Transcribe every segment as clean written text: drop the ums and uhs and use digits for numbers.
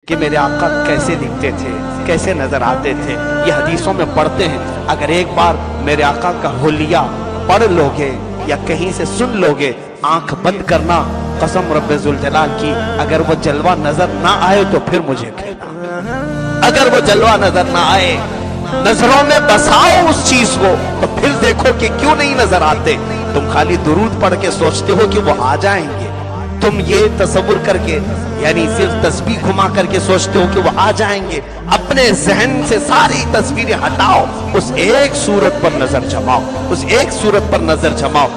کہ میرے آقا کیسے دکھتے تھے، کیسے نظر آتے تھے، یہ حدیثوں میں پڑھتے ہیں۔ اگر ایک بار میرے آقا کا حلیہ پڑھ لوگے یا کہیں سے سن لوگے، آنکھ بند کرنا، قسم رب ذوالجلال کی، اگر وہ جلوہ نظر نہ آئے تو پھر مجھے کہنا۔ اگر وہ جلوہ نظر نہ آئے، نظروں میں بساؤ اس چیز کو، تو پھر دیکھو کہ کیوں نہیں نظر آتے۔ تم خالی درود پڑھ کے سوچتے ہو کہ وہ آ جائیں گے، تم یہ تصور کر کے یعنی صرف تسبیح گھما کر کے سوچتے ہو کہ وہ آ جائیں گے۔ اپنے ذہن سے ساری تصویریں ہٹاؤ، اس ایک صورت پر نظر جماؤ، اس ایک صورت پر نظر جماؤ۔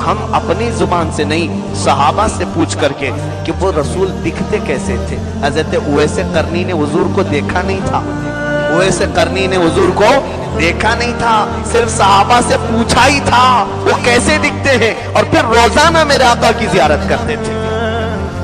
ہم اپنی زبان سے نہیں، صحابہ سے پوچھ کر کے کہ وہ رسول دکھتے کیسے تھے۔ حضرت اویس قرنی نے حضور کو دیکھا نہیں تھا، اویس قرنی نے حضور کو دیکھا نہیں تھا، صرف صحابہ سے پوچھا ہی تھا وہ کیسے دکھتے ہیں، اور پھر روزانہ میرے آقا کی زیارت کرتے تھے،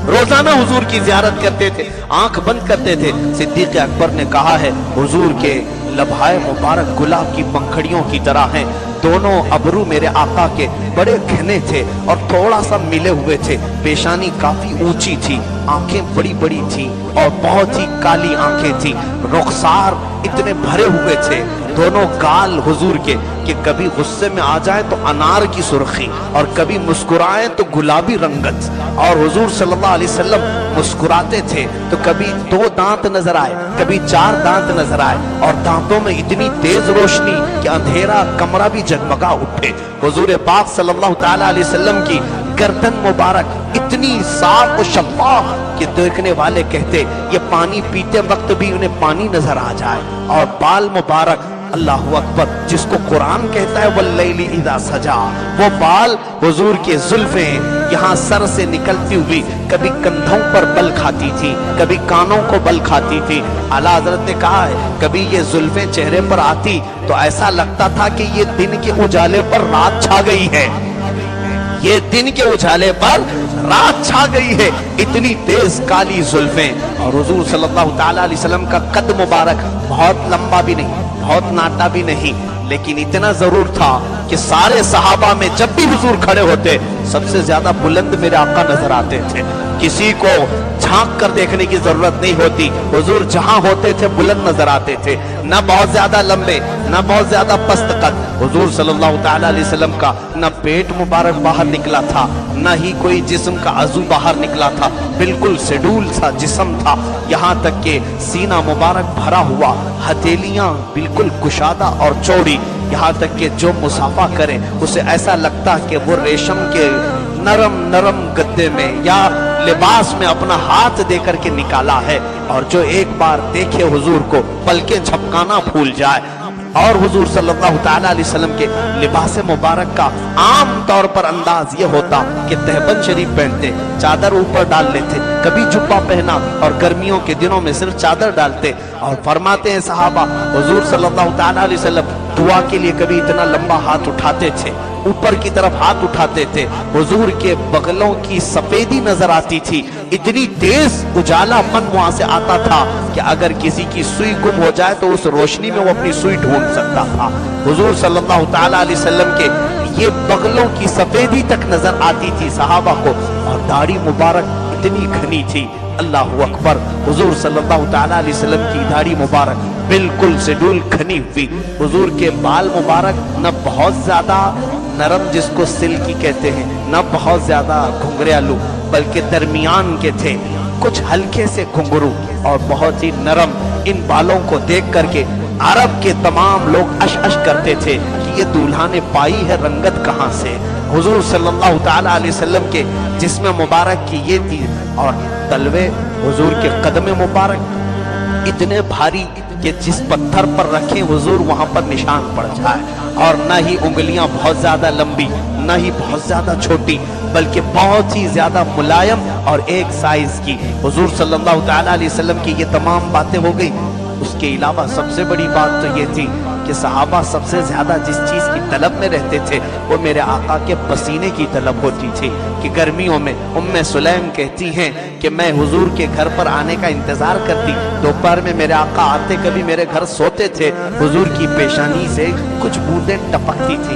روزانہ حضور کی زیارت کرتے تھے، آنکھ بند کرتے تھے۔ صدیق اکبر نے کہا ہے حضور کے لبھائے مبارک گلاب کی پنکھڑیوں کی طرح ہیں، دونوں ابرو میرے آقا کے بڑے گھنے تھے اور تھوڑا سا ملے ہوئے تھے، پیشانی کافی اونچی تھی، آنکھیں بڑی بڑی تھی اور بہت ہی کالی آنکھیں تھی، رخسار اتنے بھرے ہوئے تھے، دونوں گال حضور کے کہ کبھی غصے میں آ جائے تو انار کی سرخی اور کبھی مسکرائیں تو گلابی رنگت، اور حضور صلی اللہ علیہ وسلم مسکراتے تھے تو کبھی 2 دانت نظر آئے، کبھی 4 دانت نظر آئے، اور دانتوں میں اتنی تیز روشنی کہ اندھیرا کمرہ بھی جگمگا اٹھے۔ حضور پاک صلی اللہ تعالیٰ علیہ وسلم کی گردن مبارک اتنی صاف و شفاف کہ دیکھنے والے کہتے یہ پانی پیتے وقت بھی انہیں پانی نظر آ جائے، اور بال مبارک، اللہ اکبر، جس کو قرآن کہتا ہے واللیل اذا سجا، وہ بال حضور کے زلفیں یہاں سر سے نکلتی ہوئی کبھی کندھوں پر بل کھاتی تھی، کبھی کانوں کو بل کھاتی تھی۔ اعلیٰ حضرت نے کہا ہے کبھی یہ زلفیں چہرے پر آتی تو ایسا لگتا تھا کہ یہ دن کے اجالے پر رات چھا گئی ہے، یہ دن کے اجالے پر رات چھا گئی ہے، اتنی تیز کالی زلفیں۔ اور حضور صلی اللہ تعالیٰ علیہ وسلم کا قد مبارک بہت لمبا بھی نہیں، بہت ناٹا بھی نہیں، لیکن اتنا ضرور تھا کہ سارے صحابہ میں جب بھی حضور کھڑے ہوتے سب سے زیادہ بلند میرے آقا نظر آتے تھے، کسی کو جھانک کر دیکھنے کی ضرورت نہیں ہوتی، حضور جہاں ہوتے تھے بلند نظر آتے تھے، نہ بہت زیادہ لمبے نہ بہت زیادہ پست قد۔ حضور صلی اللہ تعالیٰ علیہ وسلم کا نہ پیٹ مبارک باہر نکلا تھا، نہ ہی کوئی جسم کا عضو باہر نکلا تھا، بالکل سیڈول سا جسم تھا، یہاں تک کہ سینہ مبارک بھرا ہوا، ہتھیلیاں بالکل کشادہ اور چوڑی، یہاں تک کہ جو مصافحہ کرے اسے ایسا لگتا کہ وہ ریشم کے نرم نرم گدے میں یا لباس میں اپنا ہاتھ دے کر کے نکالا ہے، اور جو ایک بار دیکھے حضور کو پلکیں جھپکانا بھول جائے۔ اور حضور صلی اللہ تعالیٰ علیہ وسلم کے لباس مبارک کا عام طور پر انداز یہ ہوتا کہ تہبند شریف پہنتے، چادر اوپر ڈال لیتے، کبھی جبہ پہنا، اور گرمیوں کے دنوں میں صرف چادر ڈالتے۔ اور فرماتے ہیں صحابہ حضور صلی اللہ تعالیٰ علیہ وسلم دعا کے لیے کبھی اتنا لمبا ہاتھ اٹھاتے تھے، اوپر کی طرف ہاتھ اٹھاتے تھے، حضور کے بغلوں کی سفیدی نظر آتی تھی، اتنی تیز اجالا پن وہاں سے آتا تھا کہ اگر کسی کی سوئی گم ہو جائے تو اس روشنی میں وہ اپنی سوئی ڈھونڈ سکتا تھا۔ حضور صلی اللہ تعالیٰ علیہ وسلم کے یہ بغلوں کی سفیدی تک نظر آتی تھی صحابہ کو، اور داڑھی مبارک اتنی گھنی تھی، اللہ اکبر، حضور صلی اللہ تعالیٰ علیہ وسلم کی داڑھی مبارک بالکل سیڈول گھنی ہوئی، حضور کے بال مبارک نہ بہت زیادہ نرم جس کو سلکی کہتے ہیں، نہ بہت زیادہ گھنگریالو، بلکہ درمیان کے تھے، کچھ ہلکے سے گھنگرو اور بہت ہی نرم۔ ان بالوں کو دیکھ کر کے عرب کے تمام لوگ اش اش کرتے تھے کہ یہ دولہا نے پائی ہے رنگت کہاں سے۔ حضور صلی اللہ تعالیٰ علیہ وسلم کے جسم مبارک کی یہ تھی، اور تلوے حضور کے قدم مبارک اتنے بھاری کہ جس پتھر پر رکھیں حضور وہاں پر نشان پڑ جائے، اور نہ ہی انگلیاں بہت زیادہ لمبی نہ ہی بہت زیادہ چھوٹی، بلکہ بہت ہی زیادہ ملائم اور ایک سائز کی۔ حضور صلی اللہ تعالیٰ علیہ وسلم کی یہ تمام باتیں ہو گئی، اس کے علاوہ سب سے بڑی بات تو یہ تھی کہ صحابہ سب سے زیادہ جس چیز کی طلب میں رہتے تھے وہ میرے آقا کے پسینے کی طلب ہوتی تھی، کہ گرمیوں میں سلیم کہتی ہیں کہ میں حضور کے گھر پر آنے کا انتظار کرتی، دوپہر میں میرے آقا آتے، کبھی میرے گھر سوتے تھے، حضور کی پیشانی سے کچھ بوندیں ٹپکتی تھی،